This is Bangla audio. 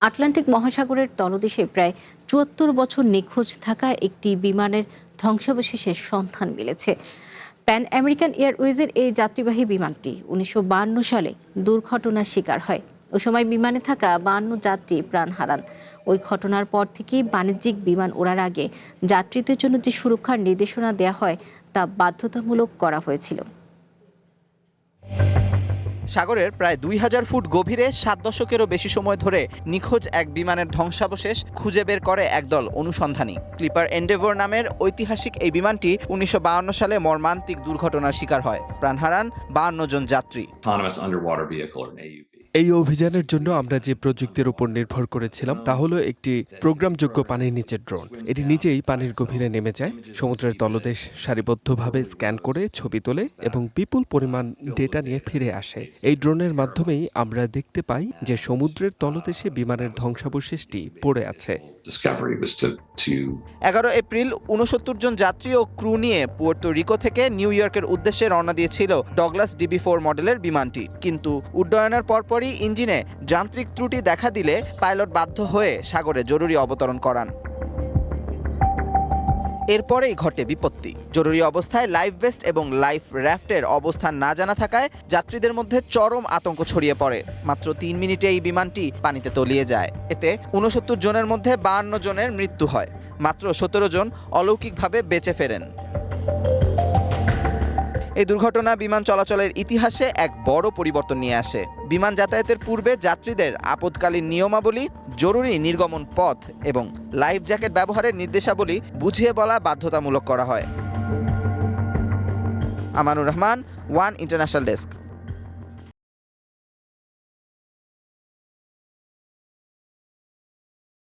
আটলান্টিক মহাসাগরের তলদেশে প্রায় ৭৪ বছর নিখোঁজ থাকা একটি বিমানের ধ্বংসাবশেষের সন্ধান মিলেছে। প্যান আমেরিকান এয়ারওয়েজের এই যাত্রীবাহী বিমানটি ১৯৫২ সালে দুর্ঘটনার শিকার হয়। ওই সময় বিমানে থাকা ৫২ যাত্রী প্রাণ হারান। ওই ঘটনার পর থেকেই বাণিজ্যিক বিমান ওড়ার আগে যাত্রীদের জন্য যে সুরক্ষার নির্দেশনা দেওয়া হয় তা বাধ্যতামূলক করা হয়েছিল। সাগরের প্রায় ২,০০০ ফুট গভীরে ৭ দশকেরও বেশি সময় ধরে নিখোঁজ এক বিমানের ধ্বংসাবশেষ খুঁজে বের করে একদল অনুসন্ধানী। ক্লিপার এন্ডেভর নামের ঐতিহাসিক এই বিমানটি ১৯৫২ সালে মর্মান্তিক দুর্ঘটনার শিকার হয়। প্রাণ হারান ৫২ জন যাত্রী। এই অভিযানের জন্য আমরা যে প্রযুক্তির উপর নির্ভর করেছিলাম তা হলো একটি প্রোগ্রামযোগ্য পানির নিচের ড্রোন। এটি নিজেই পানির গভীরে নেমে যায়, সমুদ্রের তলদেশ সারিবদ্ধভাবে স্ক্যান করে ছবি তোলে এবং বিপুল পরিমাণ ডেটা নিয়ে ফিরে আসে। এই ড্রোনের মাধ্যমেই আমরা দেখতে পাই যে সমুদ্রের তলদেশে বিমানের ধ্বংসাবশেষটি পড়ে আছে। ১১ এপ্রিল ৬৯ জন যাত্রী ও ক্রু নিয়ে পুয়ের্তো রিকো থেকে নিউ ইয়র্কের উদ্দেশ্যে রওনা দিয়েছিল ডগলাস DB-4 মডেলের বিমানটি। কিন্তু উড্ডয়নের পরপরই ইঞ্জিনে যান্ত্রিক ত্রুটি দেখা দিলে পাইলট বাধ্য হয়ে সাগরে জরুরি অবতরণ করান। এরপরেই ঘটে বিপত্তি। জরুরি অবস্থায় লাইফ ভেস্ট এবং লাইফ র্যাফটের অবস্থান না জানা থাকায় যাত্রীদের মধ্যে চরম আতঙ্ক ছড়িয়ে পড়ে। মাত্র ৩ মিনিটে এই বিমানটি পানিতে তলিয়ে যায়। এতে ৬৯ জনের মধ্যে ৫২ জনের মৃত্যু হয়। মাত্র ১৭ জন অলৌকিকভাবে বেঁচে ফেরেন। এই দুর্ঘটনা বিমান চলাচলের ইতিহাসে এক বড় পরিবর্তন নিয়ে আসে। বিমান যাতায়াতের পূর্বে যাত্রীদের আপদকালীন নিয়মাবলী, জরুরি নির্গমন পথ এবং লাইফ জ্যাকেট ব্যবহারের নির্দেশাবলী বুঝিয়ে বলা বাধ্যতামূলক করা হয়। Amanur Rahman, one international desk.